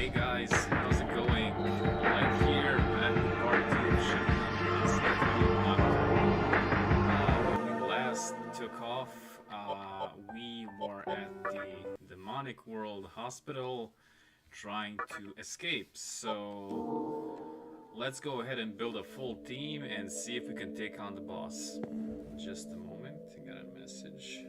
Hey guys, how's it going? I'm here at the party of Shin. When we last took off, we were at the demonic world hospital trying to escape. So let's go ahead and build a full team and see if we can take on the boss. Just a moment, I got a message.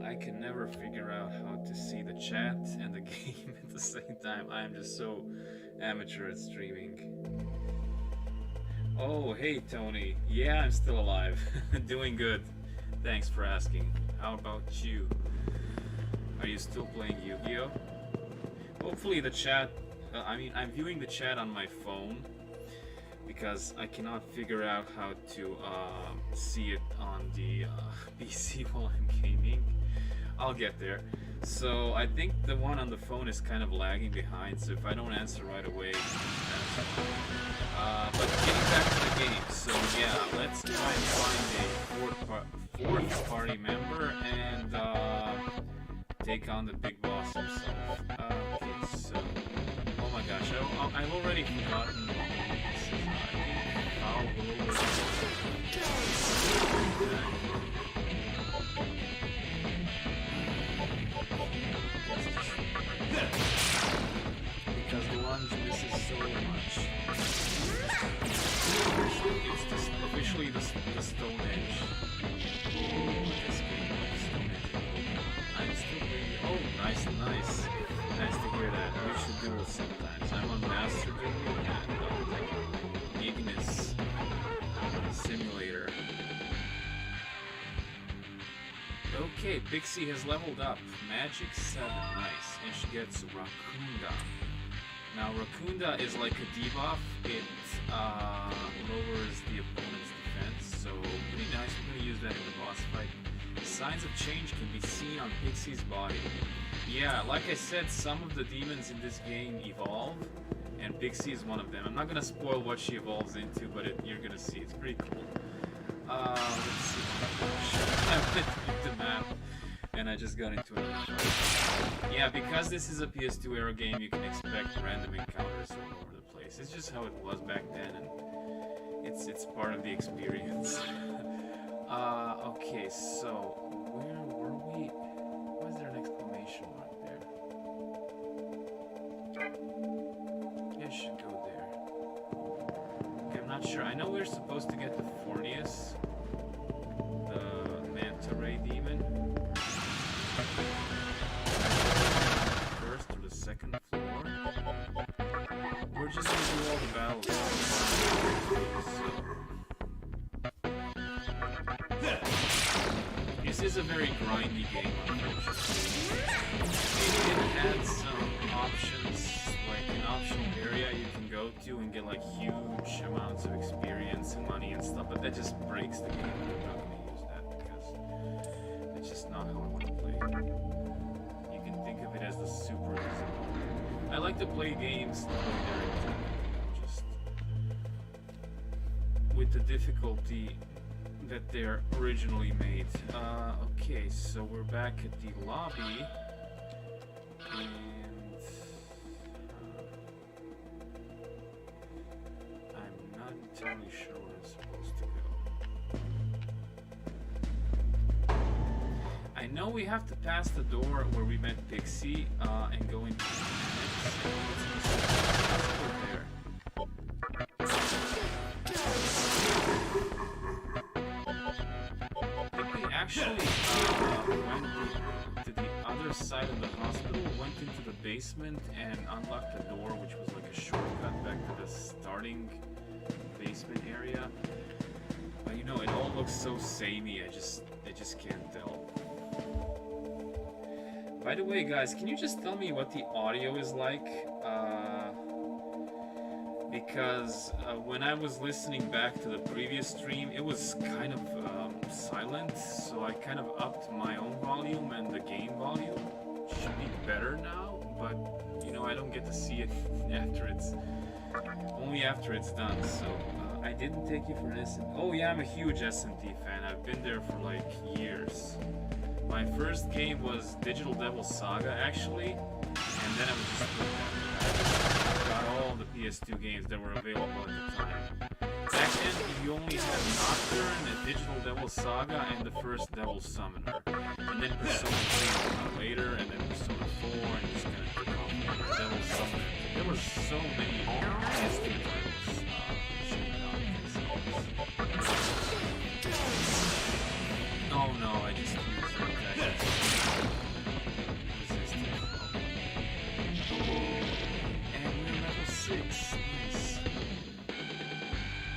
I can never figure out how to see the chat and the game at the same time. I am just so amateur at streaming. Oh, hey Tony. Yeah, I'm still alive. Doing good. Thanks for asking. How about you? Are you still playing Yu-Gi-Oh? Hopefully the chat... I'm viewing the chat on my phone because I cannot figure out how to see it on the PC while I'm gaming. I'll get there. So I think the one on the phone is kind of lagging behind, so if I don't answer right away, that's fine. But getting back to the game, so yeah, let's try and find a fourth party member and take on the big boss himself. Okay, so... Oh my gosh, I've already forgotten what this is. I think because the lunge misses so much. It's just officially the Stone Edge. This game, the Stone Edge. I'm still pretty... Oh, nice. Nice to hear that. We should do it sometimes. I'm on Master Duel and Ignis Simulator. Okay, Pixie has leveled up. Magic 7, nice. And she gets Rakunda. Now Rakunda is like a debuff. It lowers the opponent's defense, so pretty nice. We're going to use that in the boss fight. Signs of change can be seen on Pixie's body. Yeah, like I said, some of the demons in this game evolve, and Pixie is one of them. I'm not going to spoil what she evolves into, but you're going to see. It's pretty cool. Let's see. I went to the map, and I just got into another fight. Yeah, because this is a PS2 era game, you can expect random encounters all over the place. It's just how it was back then, and it's part of the experience. Okay, so where were we? Why is there an exclamation mark there? Yeah, I should go there. Okay, I'm not sure. I know we're supposed to get the Fornius, the Manta Ray demon. First or the second floor. We're just gonna do all the battles. This is a very grindy game, unfortunately. It had some options, like an optional area you can go to and get like huge amounts of experience and money and stuff, but that just breaks the game. I'm not going to use that because it's just not how I want to play. You can think of it as the super easy mode. I like to play games just with the difficulty that they're originally made. Okay, so we're back at the lobby, and I'm not entirely sure where I'm supposed to go. I know we have to pass the door where we met Pixie and go into the there. Actually, went to the other side of the hospital, went into the basement and unlocked a door, which was like a shortcut back to the starting basement area. But you know, it all looks so samey, I just can't tell. By the way, guys, can you just tell me what the audio is like? Because when I was listening back to the previous stream, it was kind of silent, so I kind of upped my own volume, and the game volume should be better now, but you know, I don't get to see it only after it's done. So I didn't take you for an S&T. Oh yeah, I'm a huge S&T fan. I've been there for like years. My first game was Digital Devil Saga, actually, and then I was just got all the PS2 games that were available at the time. Back then, you only had Nocturne, a Digital Devil Saga, and the first Devil Summoner. And then Persona 3 came out later, and then Persona 4, and just kind of took off. Devil Summoner. There were so many PS2 titles. Oh no, I just used that. And we're level 6. Nice.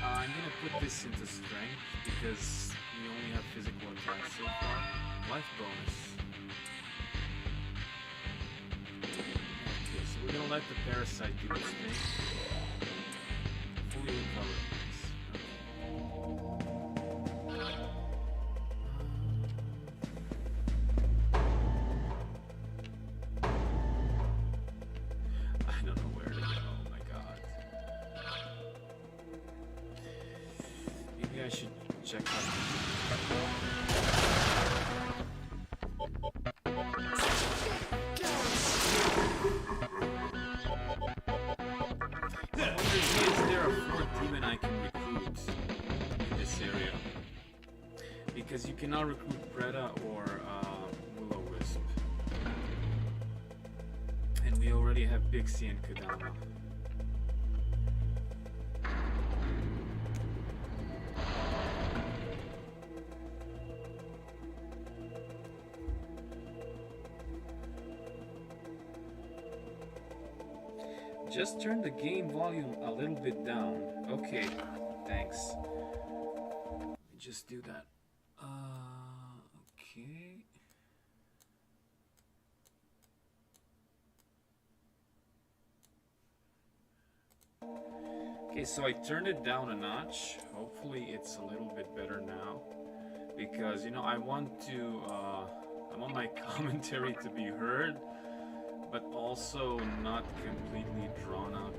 I'm gonna put this into strength because we only have physical attacks so far. Life bonus. Okay, so we're gonna let the parasite do its thing. Fully recover. I should check out is there a fourth demon I can recruit in this area? Because you cannot recruit Preda or Will-O-Wisp. And we already have Pixie and Kadama. Just turn the game volume a little bit down. Okay, thanks. Let me just do that. Okay. Okay, so I turned it down a notch. Hopefully it's a little bit better now. Because, you know, I want my commentary to be heard, but also not completely drown out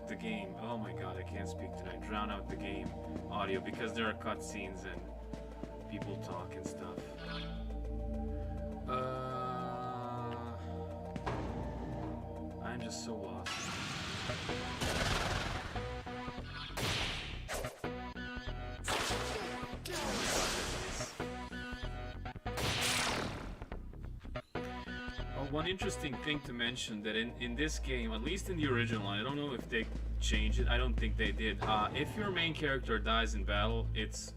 the game. Oh my god, I can't speak tonight. Drown out the game audio because there are cutscenes and people talk and stuff. I'm just so lost. One interesting thing to mention that in this game, at least in the original, I don't know if they changed it, I don't think they did. If your main character dies in battle, it's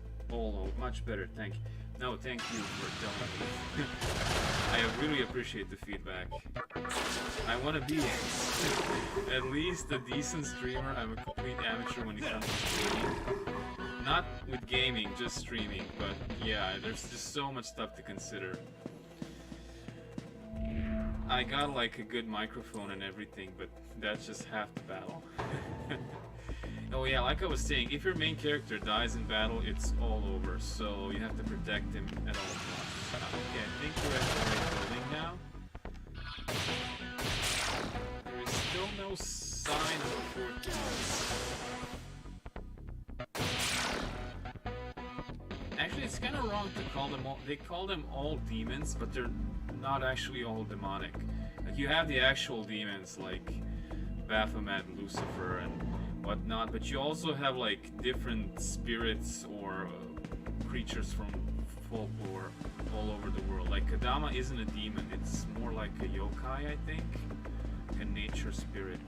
much better, thank you. No, thank you for telling me. I really appreciate the feedback. I want to be at least a decent streamer. I'm a complete amateur when it comes to streaming. Not with gaming, just streaming, but yeah, there's just so much stuff to consider. I got like a good microphone and everything, but that's just half the battle. Oh yeah, like I was saying, if your main character dies in battle, it's all over, so you have to protect him at all costs. Okay, I think we're at the right building now. There is still no sign of a fourth demon. Actually, it's kind of wrong to call them all. They call them all demons, but they're not actually all demonic. Like, you have the actual demons like Baphomet, Lucifer, and whatnot, but you also have like different spirits or creatures from folklore all over the world. Like Kadama isn't a demon, it's more like a yokai, I think, a nature spirit.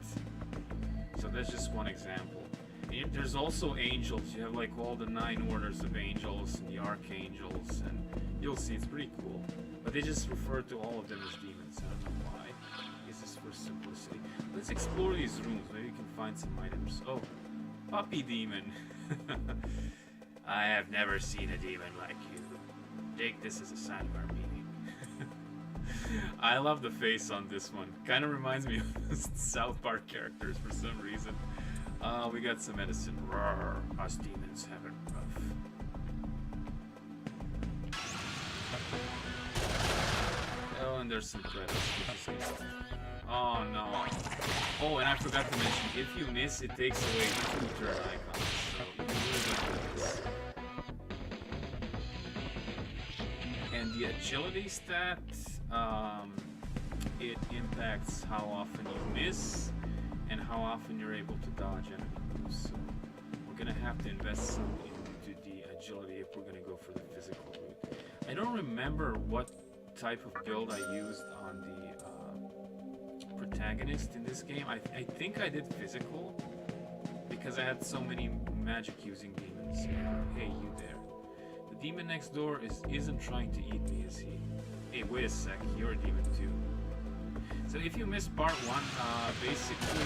So that's just one example. And there's also angels. You have like all the 9 orders of angels and the archangels, and you'll see it's pretty cool. But they just refer to all of them as demons. I don't know why. It's just for simplicity. Let's explore these rooms. Maybe we can find some items. Oh, puppy demon. I have never seen a demon like you. Take this as a sign of our meeting. I love the face on this one. Kind of reminds me of South Park characters for some reason. We got some medicine. Roar, us demons have it rough. Oh, and there's some credits. Oh no. Oh, and I forgot to mention, if you miss, it takes away the 2 turn icons. So you really don't do this. the agility stat, it impacts how often you miss and how often you're able to dodge enemy moves. So we're gonna have to invest some into the agility if we're gonna go for the physical route. I don't remember what type of build I used on the protagonist in this game. I think I did physical because I had so many magic using demons. Hey, you there. The demon next door isn't trying to eat me, is he? Hey, wait a sec, you're a demon too. So if you missed part 1, basically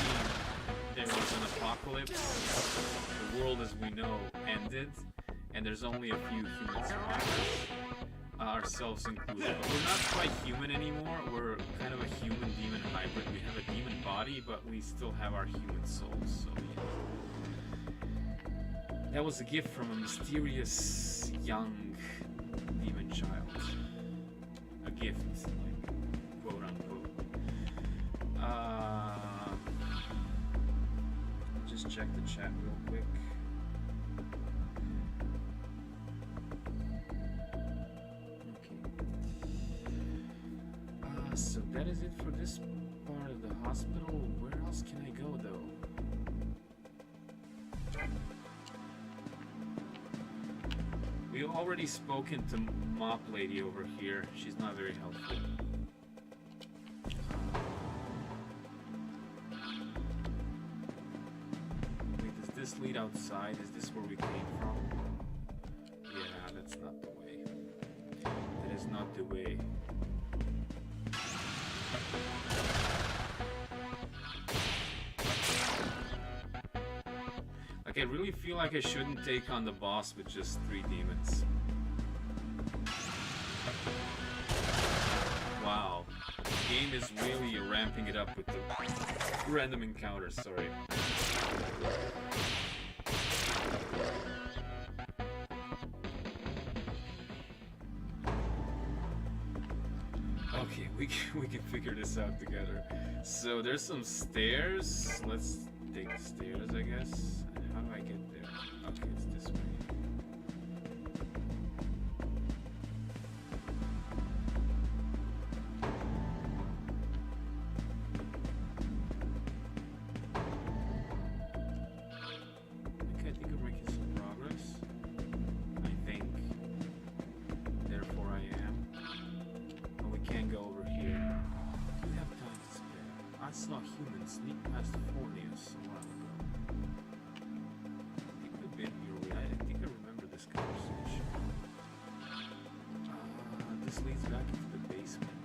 there was an apocalypse. The world as we know ended, and there's only a few humans survivors, ourselves included. But we're not quite human anymore. We're kind of a human-demon hybrid. We have a demon body, but we still have our human souls. So yeah. That was a gift from a mysterious young demon child. A gift, like, quote unquote. Just check the chat real quick. Okay. So that is it for this part of the hospital. Where else can I go though? We've already spoken to Mop Lady over here. She's not very helpful. Wait, does this lead outside? Is this where we came from? Yeah, that's not the way. That is not the way. Like, I really feel like I shouldn't take on the boss with just 3 demons. Wow. The game is really ramping it up with the random encounters, sorry. Okay, we can figure this out together. So there's some stairs. Let's take the stairs, I guess. How do I get there? Okay, it's this way. Okay, I think I'm making some progress. I think. Therefore I am. But we can't go over here. We have time to spare. I saw humans sneak past Fornius a while ago. I think we've been here. I think I remember this conversation. This leads back into the basement.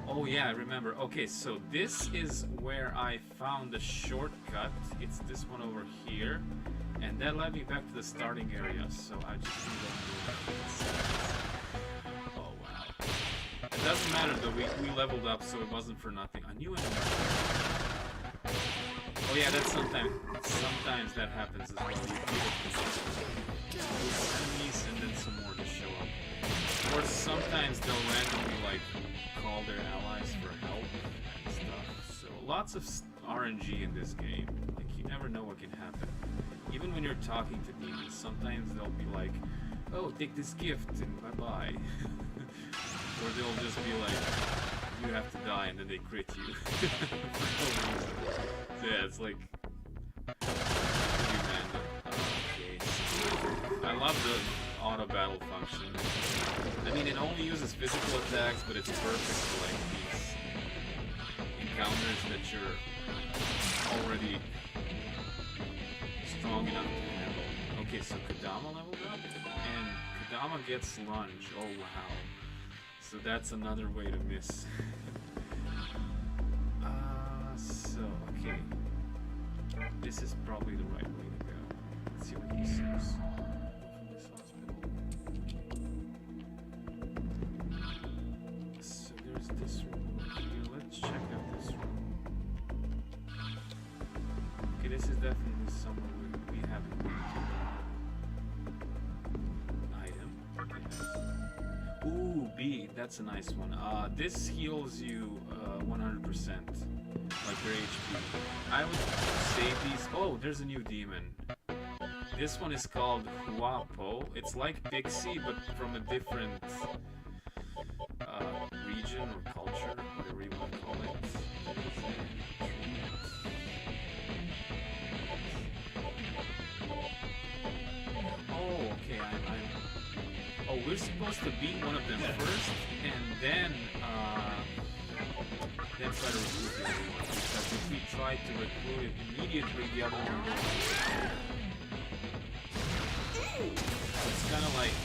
Oh yeah, I remember. Okay, so this is where I found the shortcut. It's this one over here. And that led me back to the starting area. So I just need to go. Oh wow. It doesn't matter though, we leveled up, so it wasn't for nothing. I knew it. Oh yeah, that's sometimes that happens as well. You enemies and then some more just show up. Or sometimes they'll randomly like call their allies for help and stuff. So lots of RNG in this game. Like you never know what can happen. Even when you're talking to demons, sometimes they'll be like, oh, take this gift and bye-bye. Or they'll just be like, you have to die, and then they crit you. For no reason. So yeah, it's like pretty random. Okay. I love the auto battle function. I mean, it only uses physical attacks, but it's perfect for like these encounters that you're already strong enough to handle. Okay, so Kadama leveled up, and Kadama gets lunge. Oh wow. So that's another way to miss. So, okay. This is probably the right way to go. Let's see what he says. From this hospital. So there's this room over here. Let's check out this room. Okay, this is definitely somewhere we haven't been to. Item. Yes. Ooh, B. That's a nice one. This heals you 100%. Like your HP. I would save these. Oh, there's a new demon. This one is called Huapo. It's like Pixie, but from a different region or culture, whatever you want to call it. Oh, okay, Oh, we're supposed to beat one of them first, and then try to recruit the other one. Because if we try to recruit it immediately, the other one will. So it's kind of like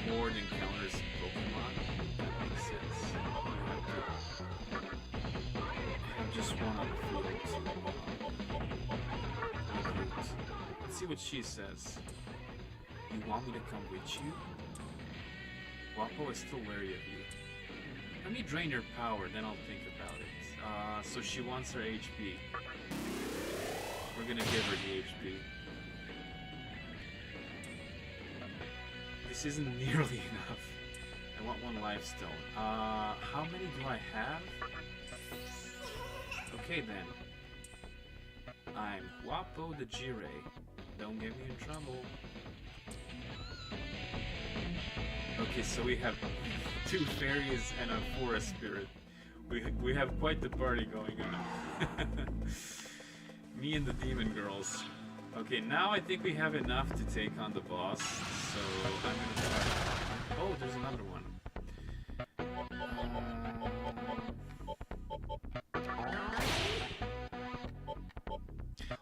board encounters Pokemon. That makes sense. You have just one on the field to recruit. Let's see what she says. You want me to come with you? Wapo is still wary of you. Let me drain your power, then I'll think about it. So she wants her HP. We're gonna give her the HP. This isn't nearly enough. I want one life stone. How many do I have? Okay then. I'm Wapo the Jirei. Don't get me in trouble. Okay, so we have 2 fairies and a forest spirit. We have quite the party going on. Me and the demon girls. Okay, now I think we have enough to take on the boss. So I'm gonna try. Oh, there's another one.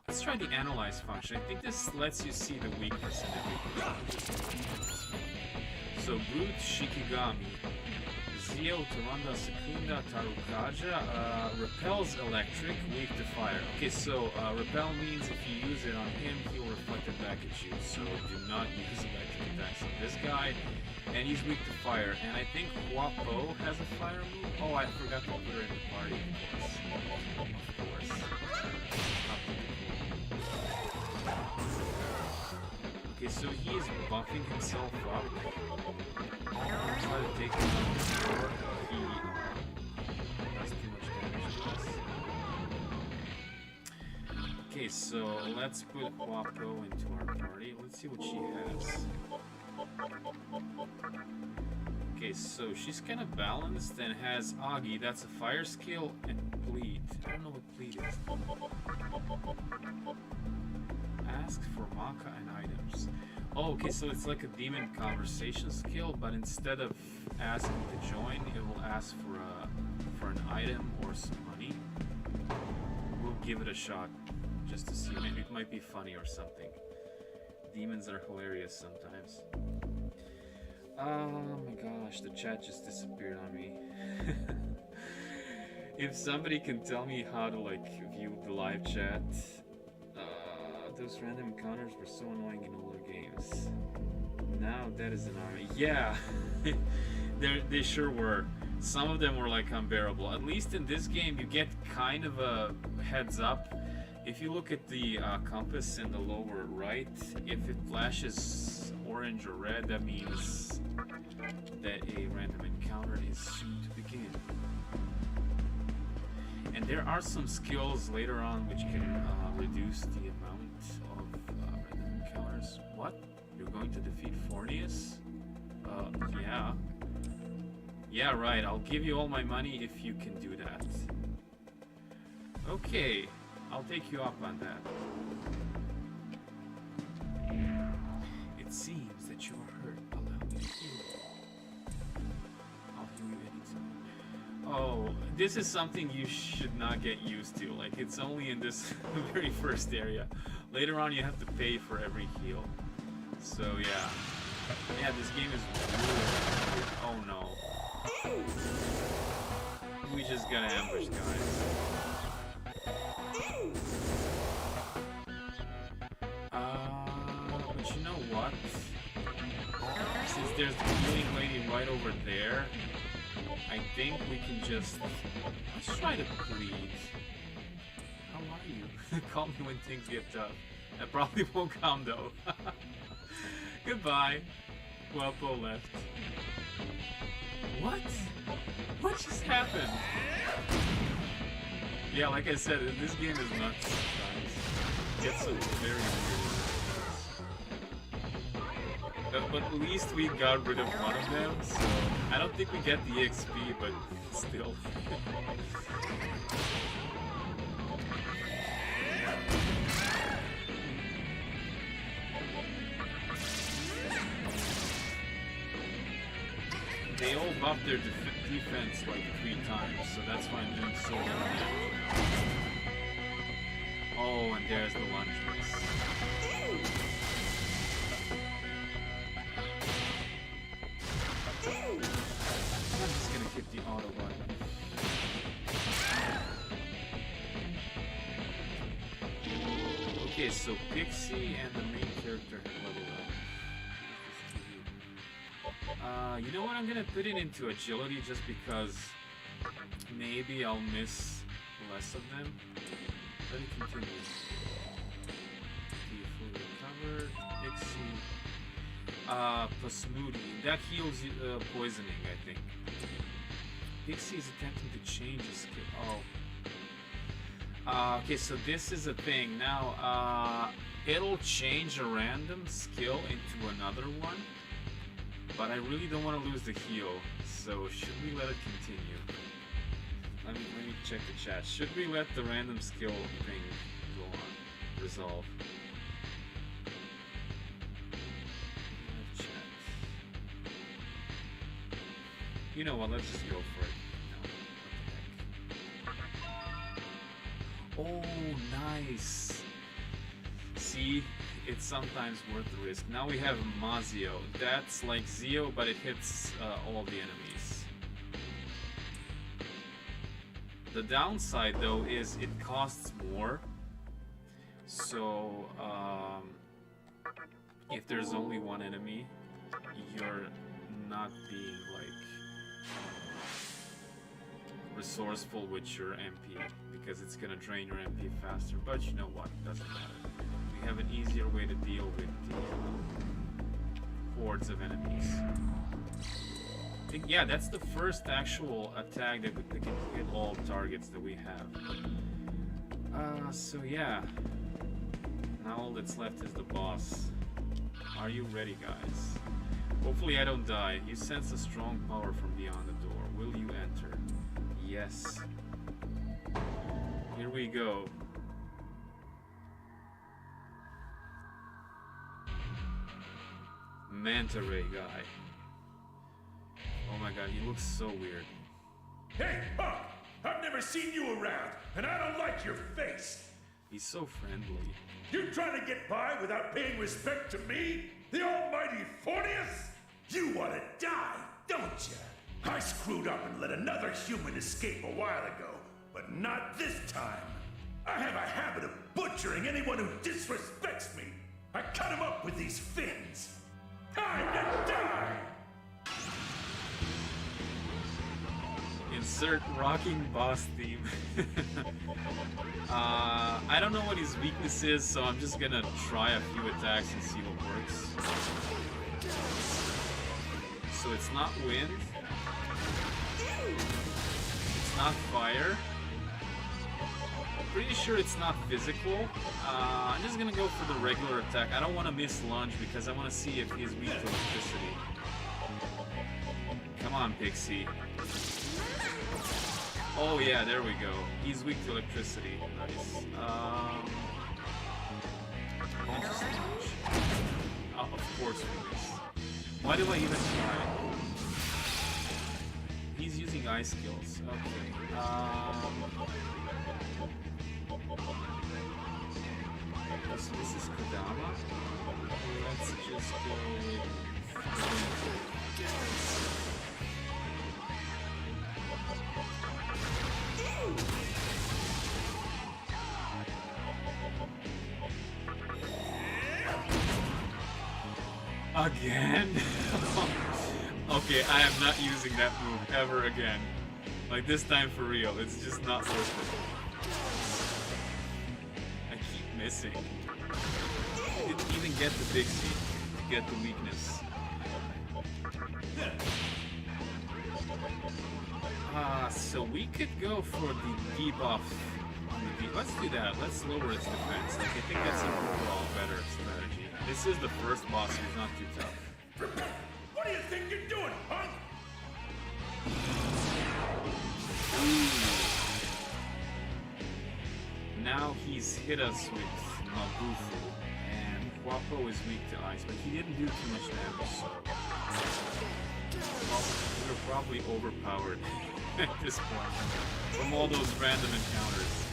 Let's try the analyze function. I think this lets you see the weakness in everything. So Brute, Shikigami, Zio, Taranda, Secunda, Tarukaja, repels electric, weak to fire. Okay, so repel means if you use it on him, he'll reflect it back at you. So do not use electric attacks on this guy. And he's weak to fire. And I think Wapo has a fire move. Oh, I forgot to put her in the party, of course. Okay, so he is buffing himself up. I'll try to take him on the floor. He does too much damage to us. Okay, so let's put Wapo into our party. Let's see what she has. Okay, so she's kind of balanced and has Agi. That's a fire skill, and Bleed. I don't know what Bleed is. Ask for Maka and items. Oh, okay, so it's like a demon conversation skill, but instead of asking to join, it will ask for an item or some money. We'll give it a shot just to see. Maybe it might be funny or something. Demons are hilarious sometimes. Oh my gosh, the chat just disappeared on me. If somebody can tell me how to view the live chat. Those random encounters were so annoying in older games. Now that is an army. Yeah, they sure were. Some of them were like unbearable. At least in this game, you get kind of a heads up. If you look at the compass in the lower right, if it flashes orange or red, that means that a random encounter is soon to begin. And there are some skills later on which can reduce the amount of random encounters. What? You're going to defeat Fornius? Yeah. Yeah, right. I'll give you all my money if you can do that. Okay. I'll take you up on that. It seems that you are hurt. Allow me to heal you. I'll heal you anytime. Oh, this is something you should not get used to. Like, it's only in this very first area. Later on, you have to pay for every heal. So, yeah. Yeah, this game is really... Oh, no. We just got ambushed, guys. But you know what? Since there's the healing lady right over there, I think we can just... Let's try to bleed. How are you? Call me when things get tough. That probably won't come though. Goodbye. Wapo left. What? What just happened? Yeah, like I said, this game is nuts sometimes. It gets so very weird. But at least we got rid of one of them, so I don't think we get the XP, but still. They all buffed their defense like 3 times, so that's why I'm doing so much damage. Oh, and there's the lunge miss. I'm just gonna hit the auto button. Okay, so Pixie and the main character have leveled up. You know what? I'm gonna put it into agility just because maybe I'll miss less of them. Let me continue. Okay, fully recovered. Pixie. Plus Moody. That heals poisoning, I think. Pixie is attempting to change his skill. Oh. Okay, so this is a thing. Now, it'll change a random skill into another one. But I really don't want to lose the heal. So, should we let it continue? Let me check the chat. Should we let the random skill thing go on? Resolve. Chat. You know what? Let's just go for it. No, what the heck? Oh, nice. See, it's sometimes worth the risk. Now we have Mazio. That's like Zio, but it hits all the enemies. The downside though is it costs more, so if there's only one enemy, you're not being like resourceful with your MP because it's gonna drain your MP faster. But you know what? Doesn't matter. We have an easier way to deal with the hordes of enemies. Yeah, that's the first actual attack that can hit all targets that we have. So yeah. Now all that's left is the boss. Are you ready, guys? Hopefully I don't die. You sense a strong power from beyond the door. Will you enter? Yes. Here we go. Manta Ray guy. Oh my god, he looks so weird. Hey, Punk! I've never seen you around, and I don't like your face! He's so friendly. You trying to get by without paying respect to me? The almighty Fornius? You want to die, don't you? I screwed up and let another human escape a while ago, but not this time. I have a habit of butchering anyone who disrespects me. I cut him up with these fins. Time to die! Insert rocking boss theme. I don't know what his weakness is, so I'm just gonna try a few attacks and see what works. So it's not wind. It's not fire. Pretty sure it's not physical. I'm just gonna go for the regular attack. I don't want to miss lunge because I want to see if he's weak to electricity. Come on, Pixie. Oh yeah, there we go. He's weak to electricity. Nice. Oh, of course we miss. Why do I even try? He's using ice skills. Okay. So this is Kodama. Let's just go. Again? Okay, I am not using that move ever again. Like this time for real, it's just not worth it. I keep missing. I didn't even get the big C to get the weakness. So we could go for the debuff on the deep. Let's do that. Let's lower its defense. Like, I think that's an overall better strategy. This is the first boss, who's not too tough. What do you think you're doing, punk? Now he's hit us with Mabufu, and Guapo is weak to ice, but he didn't do too much damage, so we're probably overpowered at this point from all those random encounters.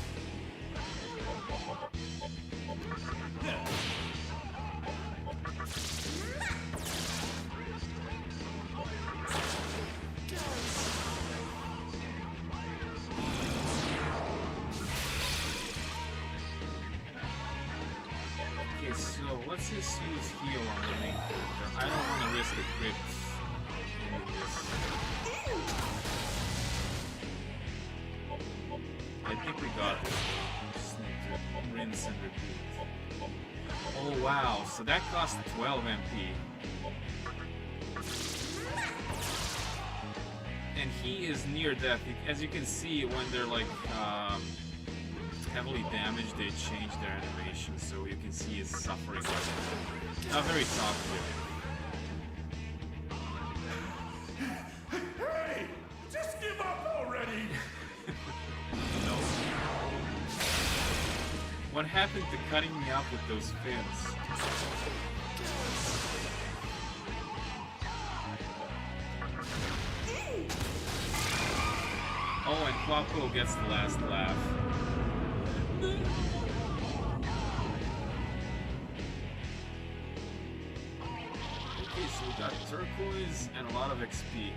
Let's just use heal on the main character. I don't want to risk a crit in this. I think we got this. Just need to rinse and repeat. Oh wow, so that cost 12 MP. And he is near death. As you can see, when they're like heavily damaged, they change their animation, so you can see he's suffering. Not very talkative. Hey! Just give up already! No. What happened to cutting me up with those fins? Oh, and Quapo gets the last laugh. Okay, so we got turquoise and a lot of XP.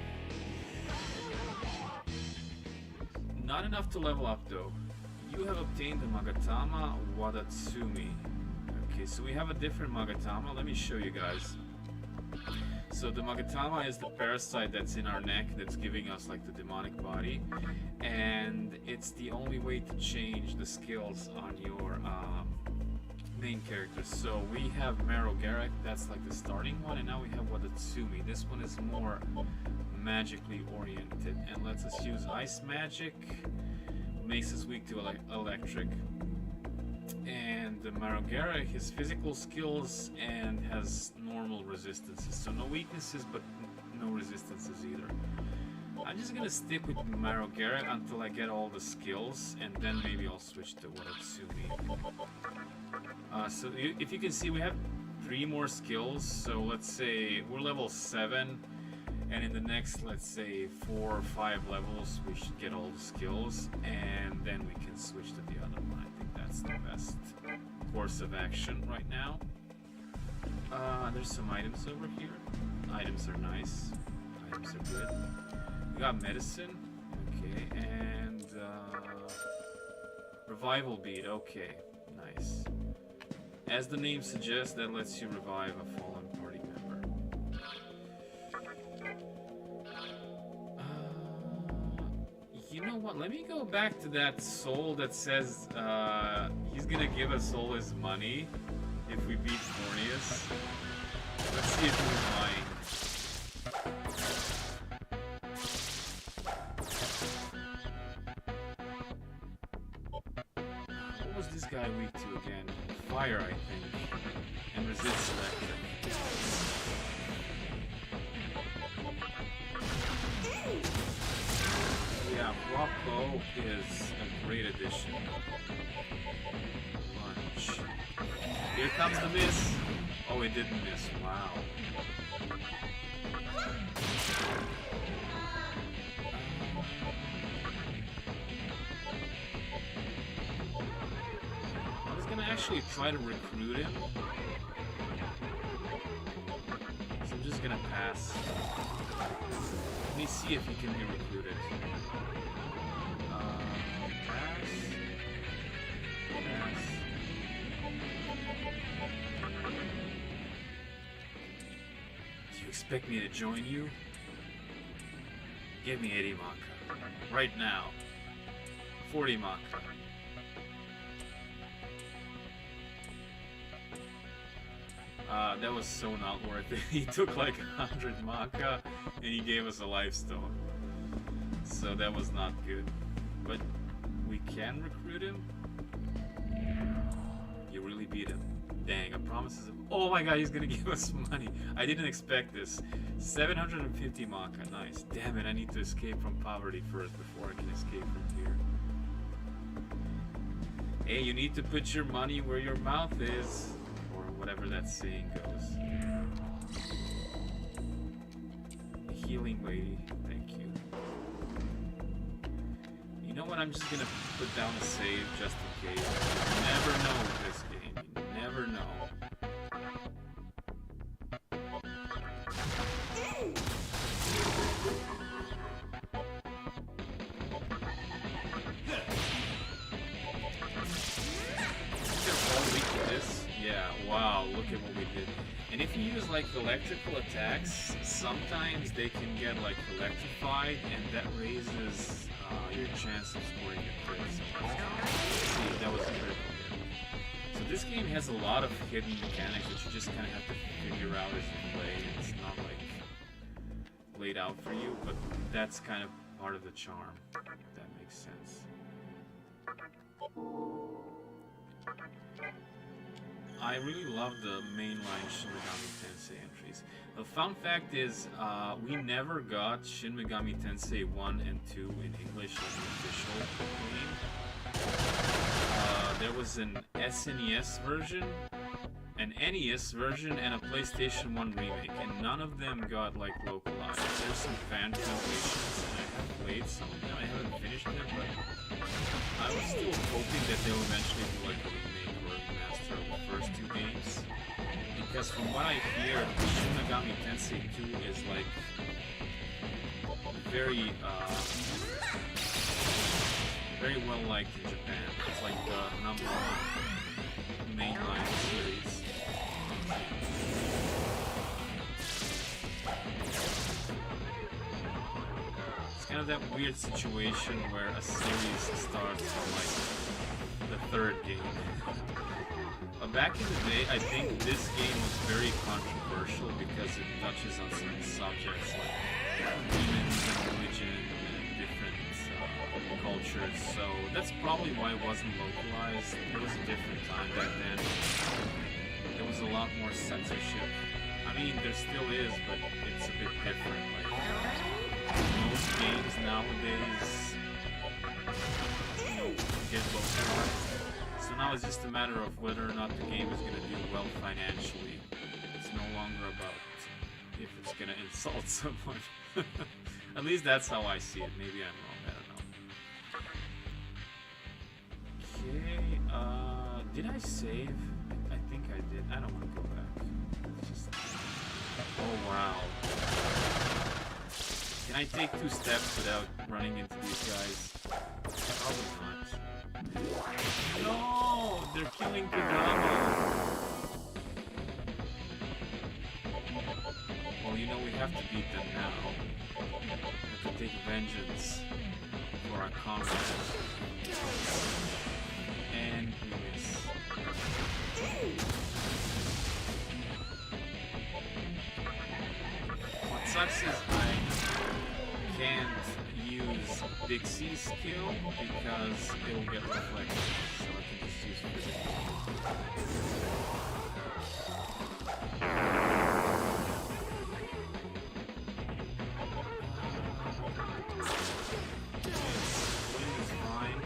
Not enough to level up though. You have obtained the Magatama Wadatsumi. Okay, so we have a different Magatama. Let me show you guys. So the Magatama is the parasite that's in our neck that's giving us like the demonic body, and it's the only way to change the skills on your main character. So we have Marrow-Garek, that's like the starting one, and now we have Wadatsumi. This one is more magically oriented and lets us use ice magic, makes us weak to electric. And the Marrow-Garek, his physical skills and has normal resistances. So no weaknesses, but no resistances either. I'm just gonna stick with Marrow-Garek until I get all the skills, and then maybe I'll switch to Wadatsumi. So if you can see, we have 3 more skills. So let's say we're level 7, and in the next, let's say 4 or 5 levels, we should get all the skills, and then we can switch to the other one. I think that's the best course of action right now. There's some items over here. Items are nice. Items are good. We got medicine. Okay, and revival bead. Okay, nice. As the name suggests, that lets you revive a fallen party member. You know what? Let me go back to that soul that says he's gonna give us all his money if we beat Fornius. Let's see if he's lying. What was this guy weak to again? Fire, I think. And resist electric. Yeah, Guapo is a great addition. Lunch. Here comes the miss. Oh, it didn't miss. Wow. I was gonna actually try to recruit him. So I'm just gonna pass. Let me see if he can be recruited. Pass. Pass. Do you expect me to join you? Give me 80 Maka. Right now. 40 Maka. That was so not worth it. He took like 100 Maka and he gave us a lifestone. So that was not good. But we can recruit him. You really beat him. Dang, a promise is... Oh my god, he's gonna give us money. I didn't expect this. 750 Maka, nice. Damn it, I need to escape from poverty first before I can escape from here. Hey, you need to put your money where your mouth is. Or whatever that saying goes. Healing lady, thank you. You know what, I'm just gonna put down a save just in case. You never know with this game, you never know. Yeah, wow, look at what we did. And if you use like electrical attacks, sometimes they can get like electrified, and that raises your chance of scoring a crit. See, that was a critical hit. So this game has a lot of hidden mechanics that you just kind of have to figure out as you play. It's not like laid out for you, but that's kind of part of the charm, if that makes sense. I really love the mainline Shin Megami Tensei entries. The fun fact is, we never got Shin Megami Tensei 1 and 2 in English as an official game. There was an SNES version, an NES version, and a PlayStation 1 remake, and none of them got like localized. There's some fan translations, and I have played some of them. I haven't finished them, but I was still hoping that they'll eventually do like a remake or a remaster of the first two games. Because from what I hear, Shin Megami Tensei 2 is like very very well liked in Japan. It's like the #1 mainline series. It's kind of that weird situation where a series starts from like the third game. But back in the day, I think this game was very controversial because it touches on certain subjects like demons and religion and different cultures. So that's probably why it wasn't localized. It was a different time back then. There was a lot more censorship. I mean, there still is, but it's a bit different. Like most games nowadays, get localized. So now it's just a matter of whether or not the game is going to do well financially. It's no longer about if it's going to insult someone. At least that's how I see it. Maybe I'm wrong. I don't know. Okay. Did I save? I think I did. I don't want to go back. It's just... Oh wow. Can I take 2 steps without running into these guys? Probably not. No! They're killing Kagami! Well, you know, we have to beat them now. We have to take vengeance for our comrades. And we miss. What sucks is I can't use Big C's skill because it'll get reflected, so I can just use physical. Wind is fine.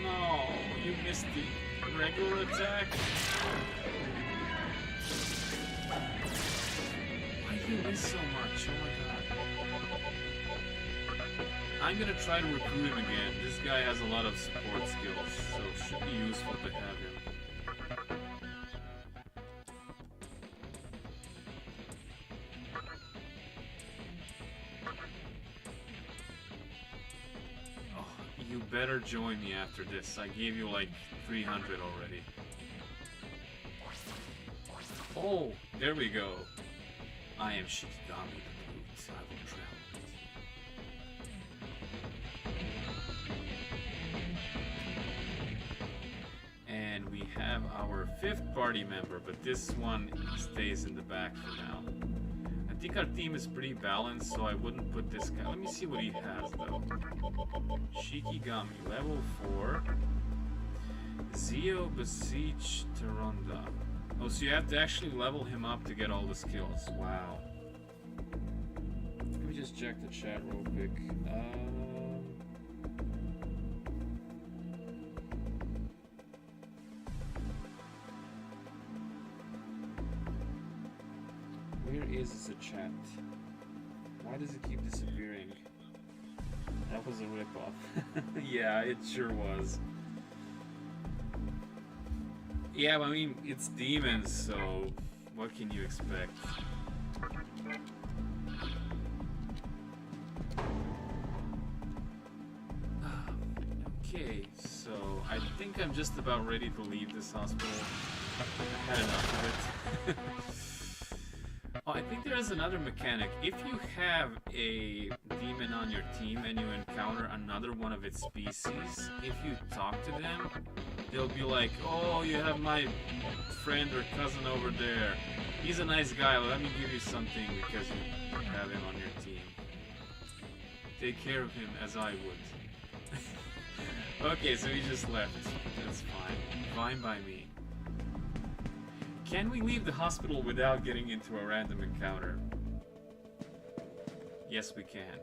No, you missed the regular attack. Why do you miss so much? Oh my god. I'm gonna try to recruit him again. This guy has a lot of support skills, so it should be useful to have him. Oh, you better join me after this. I gave you like 300 already. Oh, there we go. I am Shikigami the Brute. I will travel with you. And we have our 5th party member, but this one stays in the back for now. I think our team is pretty balanced, so I wouldn't put this guy. Let me see what he has though. Shikigami, level 4. Zio Besiege Taronda. Oh, so you have to actually level him up to get all the skills. Wow. Let me just check the chat real quick. Where is the chat? Why does it keep disappearing? That was a ripoff. Yeah, it sure was. Yeah, I mean, it's demons, so what can you expect? Okay, so I think I'm just about ready to leave this hospital. I had enough of it. Oh, I think there is another mechanic. If you have a demon on your team and you encounter another one of its species, if you talk to them, they'll be like, oh, you have my friend or cousin over there. He's a nice guy. Let me give you something because you have him on your team. Take care of him as I would. Okay, so he just left. That's fine. Fine by me. Can we leave the hospital without getting into a random encounter? Yes, we can.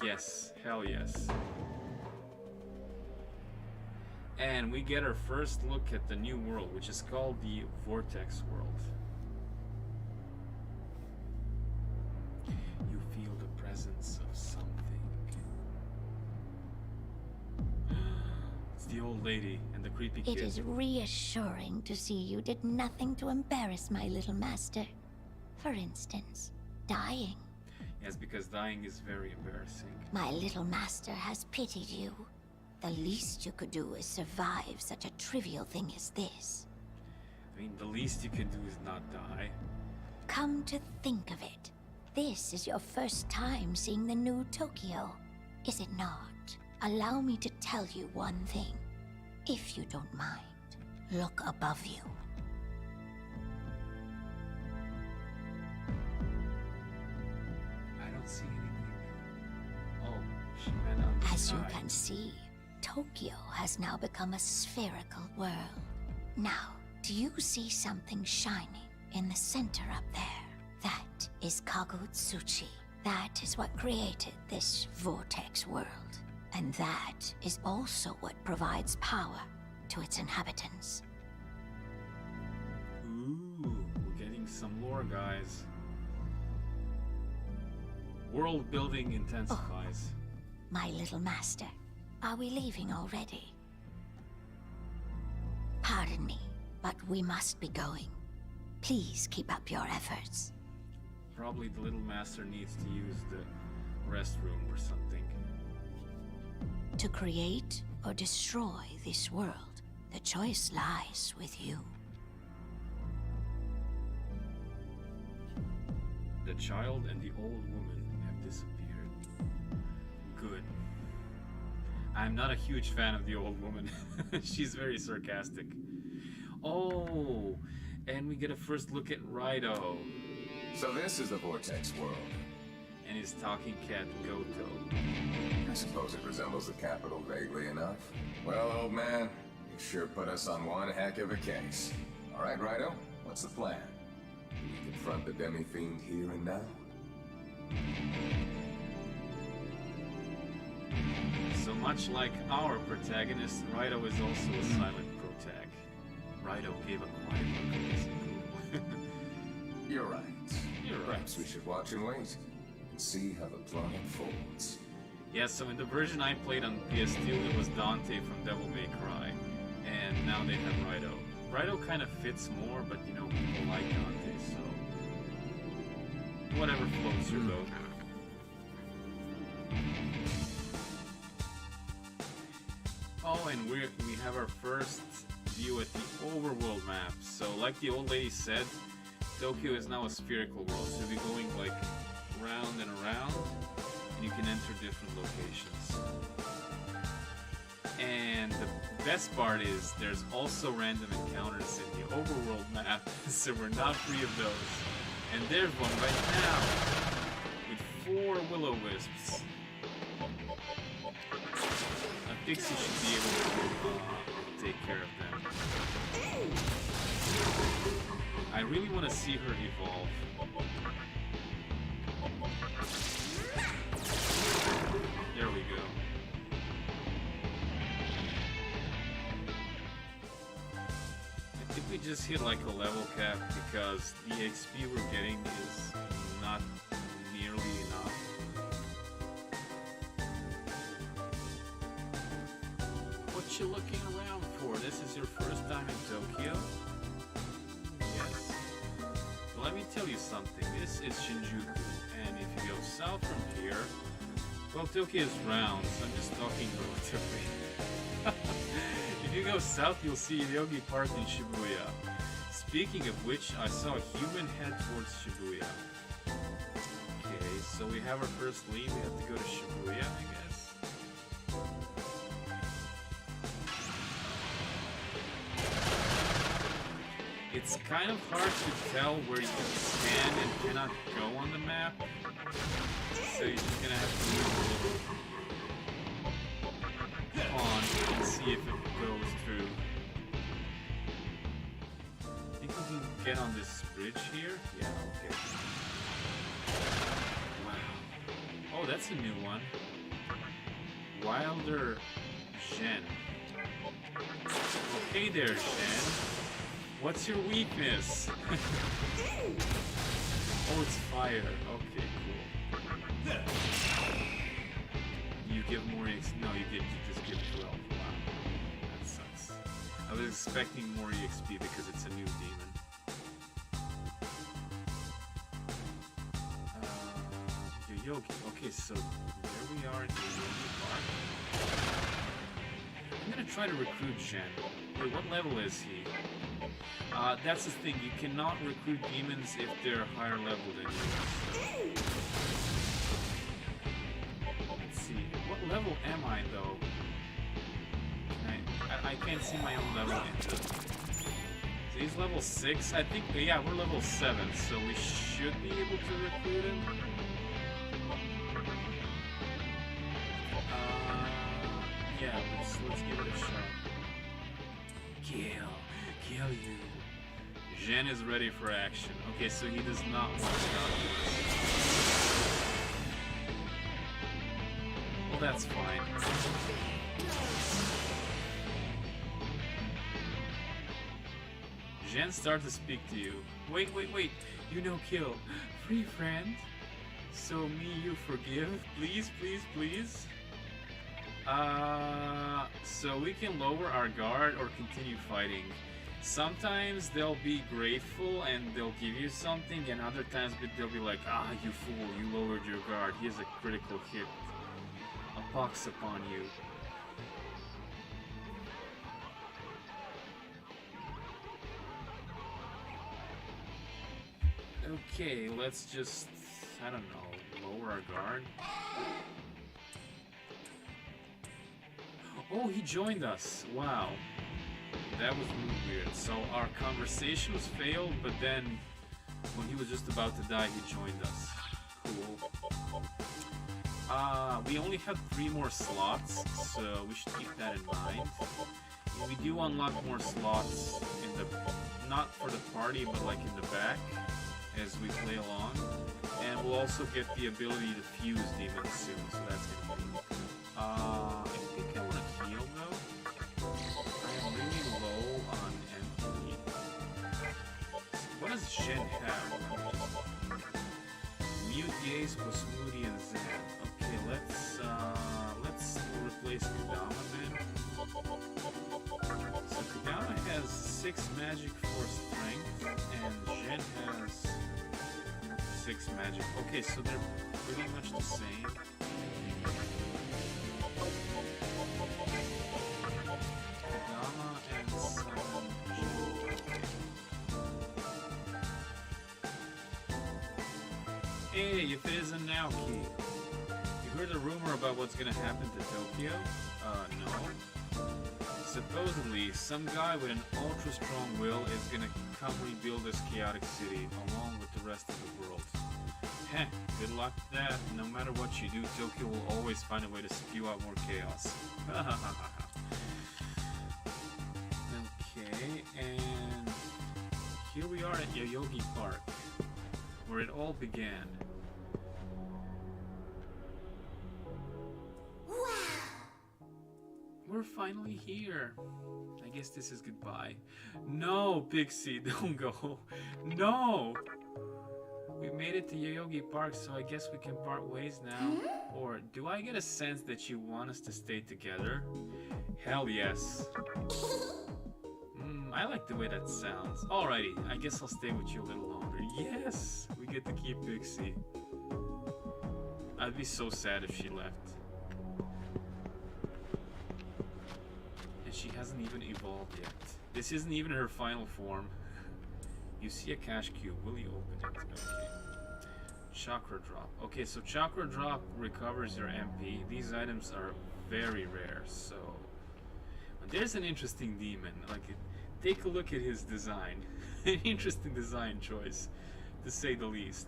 Yes, hell yes. And we get our first look at the new world, which is called the Vortex World. You feel the presence of something. It's the old lady and the creepy kid. It is reassuring to see you did nothing to embarrass my little master. For instance, dying. Yes, because dying is very embarrassing. My little master has pitied you. The least you could do is survive such a trivial thing as this. I mean, the least you can do is not die. Come to think of it, this is your first time seeing the new Tokyo, is it not? Allow me to tell you one thing. If you don't mind, look above you. I don't see anything. Oh, she went on the As side. you can see, Tokyo has now become a spherical world. Now, do you see something shining in the center up there? That is Kagutsuchi. That is what created this vortex world. And that is also what provides power to its inhabitants. Ooh, we're getting some lore, guys. World building intensifies. My little master, are we leaving already? Pardon me, but we must be going. Please keep up your efforts. Probably the little master needs to use the restroom or something. To create or destroy this world, the choice lies with you. The child and the old woman have disappeared. Good. I'm not a huge fan of the old woman. She's very sarcastic. Oh, and we get a first look at Raido. So this is the Vortex world. And his talking cat, Goto. I suppose it resembles the capital vaguely enough. Well, old man, you sure put us on one heck of a case. All right, Raido, what's the plan? Do we confront the demi-fiend here and now? So much like our protagonist, Raido is also a silent protag. Raido gave a quiet look of disapproval. You're right. You're right. Perhaps we should watch and wait and see how the plot unfolds. Yeah, so in the version I played on PS2, it was Dante from Devil May Cry, and now they have Raido. Raido kind of fits more, but you know, people like Dante, so whatever floats your boat. Oh, and we have our first view at the overworld map. So, like the old lady said, Tokyo is now a spherical world, so you'll be going like round and around, and you can enter different locations. And the best part is there's also random encounters in the overworld map, so we're not free of those. And there's one right now with 4 will-o-wisps. A pixie should be able to take care of them. I really want to see her evolve. There we go. I think we just hit like a level cap because the XP we're getting is not nearly enough. What you looking around for? This is your first time in Tokyo? Yes. Well, let me tell you something. This is Shinjuku, and if you go south from here, well, Tokyo is round, so I'm just talking relatively. If you go south, you'll see Yogi Park in Shibuya. Speaking of which, I saw a human head towards Shibuya. Okay, so we have our first lead. We have to go to Shibuya, I guess. It's kind of hard to tell where you can stand and cannot go on the map. So you're just gonna have to move a little on and see if it goes through. I think we can get on this bridge here. Yeah, okay. Wow. Oh, that's a new one. Wilder Shin. Okay there, Shin. What's your weakness? Oh, it's fire. Okay, cool. You give more EX. No, you just give 12. Wow, that sucks. I was expecting more EXP because it's a new demon. Yogi. Okay, so there we are in the Yogi Park. I'm gonna try to recruit Shen. Wait, what level is he? That's the thing. You cannot recruit demons if they're higher level than you. Let's see. What level am I, though? I can't see my own level into. So he's level 6. I think, yeah, we're level 7, so we should be able to recruit him. Yeah, let's give it a shot. Kill you. Jen is ready for action. Okay, so he does not want to stop us. Well, that's fine. Jen starts to speak to you. Wait. You know kill. Free friend. So me you forgive? Please. So we can lower our guard or continue fighting. Sometimes they'll be grateful and they'll give you something, and other times they'll be like, ah, you fool, you lowered your guard. Here's a critical hit. A pox upon you. Okay, let's just, I don't know, lower our guard. Oh, he joined us. Wow. That was really weird. So our conversation was failed, but then when he was just about to die, he joined us. Cool. We only have 3 more slots, so we should keep that in mind. And we do unlock more slots in the, not for the party, but like in the back as we play along. And we'll also get the ability to fuse demons soon, so that's gonna be cool. I think I want to heal though. I am really low on MP. What does Shen have? Mute Gaze, Cosmoody, and Zen. Okay, let's replace Kadama then. So Kadama has 6 magic for strength, and Shen has 6 magic. Okay, so they're pretty much the same. Kadama and 7 Shen. Hey, if it isn't Naoki. You heard the rumor about what's gonna happen to Tokyo? No. Supposedly, some guy with an ultra-strong will is gonna come rebuild this chaotic city, along with the rest of the world. Heh, good luck to that. No matter what you do, Tokyo will always find a way to spew out more chaos. Okay, and here we are at Yoyogi Park, where it all began. We're finally here. I guess this is goodbye. No, Pixie, don't go. No! We made it to Yoyogi Park, so I guess we can part ways now. Or do I get a sense that you want us to stay together? Hell yes. I like the way that sounds. Alrighty, I guess I'll stay with you a little longer. Yes! We get to keep Pixie. I'd be so sad if she left. And she hasn't even evolved yet. This isn't even her final form. You see a cash cube. Will you open it? Okay. Chakra drop. Okay, so chakra drop recovers your MP. These items are very rare, so... There's an interesting demon. Like, take a look at his design. An interesting design choice, to say the least.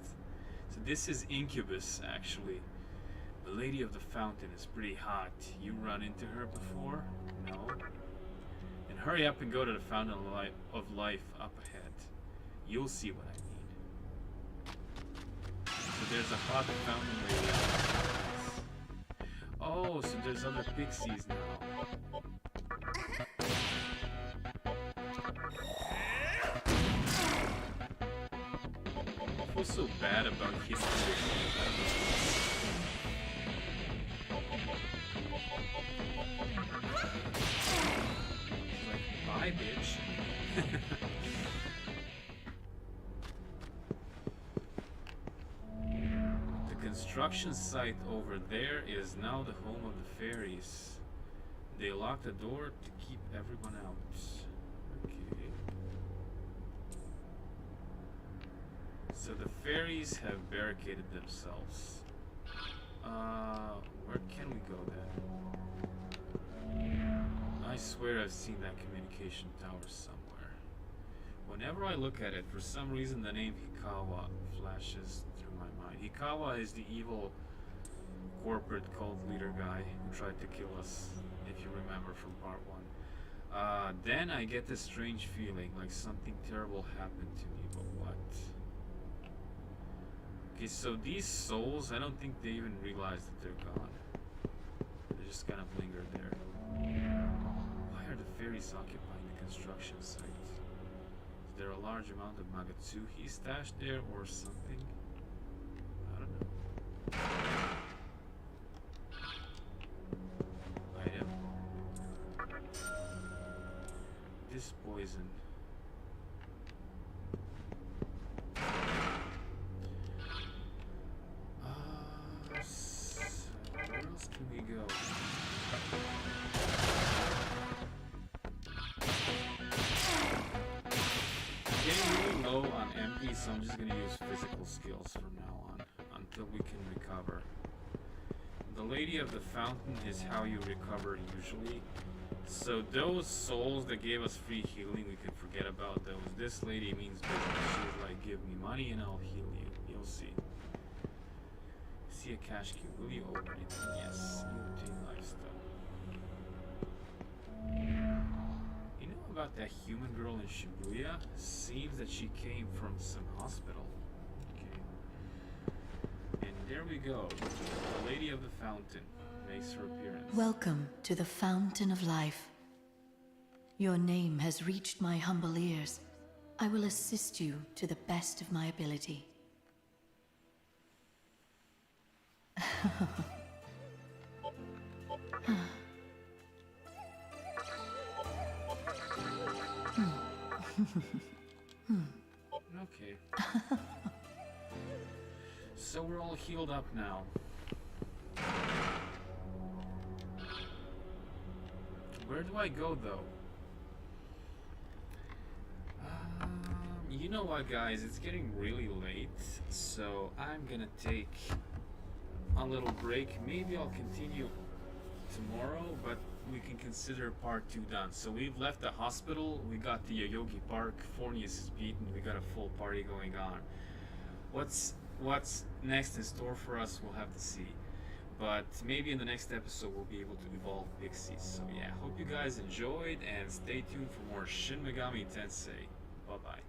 So this is Incubus, actually. The Lady of the Fountain is pretty hot. You run into her before? No? And hurry up and go to the Fountain of Life up ahead. You'll see what I mean. So there's a hot fountain lady. Oh, so there's other pixies now. I feel so bad about hitting it. Like, bye, bitch. The construction site over there is now the home of the fairies. They lock the door to keep everyone out. Okay. So the fairies have barricaded themselves. Where can we go then? I swear I've seen that communication tower somewhere. Whenever I look at it, for some reason the name Hikawa flashes through my mind. Hikawa is the evil corporate cult leader guy who tried to kill us, if you remember from part 1. Then I get this strange feeling like something terrible happened to me, but what? Okay, so these souls, I don't think they even realize that they're gone. They just kind of linger there. Why are the fairies occupying the construction site? Is there a large amount of Magatsuhi stashed there or something? I don't know. Item. This poison. Where else can we go? I'm getting really low on MP, so I'm just gonna use physical skills from now on until we can recover. The Lady of the Fountain is how you recover usually. So those souls that gave us free healing, we can forget about those. This lady means business. She's like, give me money and I'll heal you. You'll see. See a cash cube. Will you open it? Yes. You obtain lifestyle. You know about that human girl in Shibuya? Seems that she came from some hospital. Okay. And there we go. The Lady of the Fountain makes her appearance. Welcome to the Fountain of Life. Your name has reached my humble ears. I will assist you to the best of my ability. Okay. So we're all healed up now. Where do I go though? You know what, guys? It's getting really late, so I'm gonna take a little break. Maybe I'll continue tomorrow, but we can consider part 2 done. So we've left the hospital, we got the Yoyogi Park, Fornius is beaten, we got a full party going on. what's next in store for us, we'll have to see. But maybe in the next episode we'll be able to evolve Pixies. So yeah, hope you guys enjoyed and stay tuned for more Shin Megami Tensei. Bye bye.